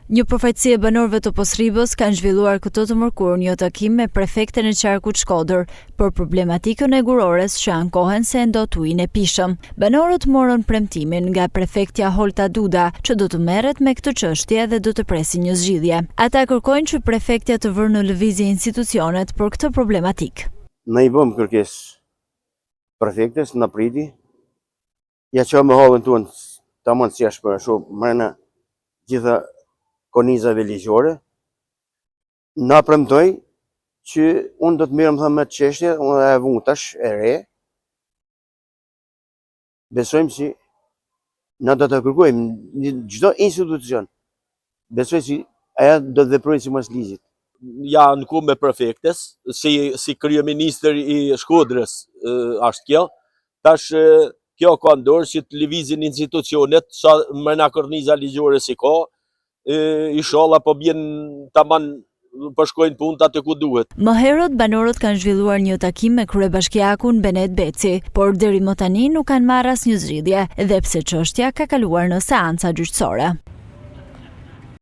Një përfaqësi e banorëve të Posribës kanë zhvilluar këtë të mërkurë një takim me prefekten e qarkut Shkodër për problematikën e gurores që ankohen se ndot ujin e pishëm. Banorët morën premtimin nga prefektja Holta Duda që do të merret me këtë çështje dhe do të presin një zgjidhje. Ata kërkojnë që prefektja të vërë në lëvizje institucionet për këtë problematik. Ne i bëm kërkesë prefektes në priti, ja që me hallën tuan tamam si ashtë për shumë mrena gjitha kornizave ligjore, na premtoj që unë do të mirëm thëmë me të qeshtje, unë e vunë tash e re, besojmë që na do të kërkojmë një çdo institucion, besoj që aja do të veprojnë si mas ligjit. Ja në ku me prefektes, si kryeministër i Shkodrës ashtë kjo, tash kjo ka ndorë që të lëvizin institucionet, sa mrena korniza ligjore si ka, inshallah po bjen taman përshkojnë punët atë ku duhet. Më herët banorët kanë zhvilluar një takim me kryebashkiakun Benet Beci, por deri më tani nuk kanë marrë asnjë zgjidhje, edhe pse çështja ka kaluar në seanca gjyqësore.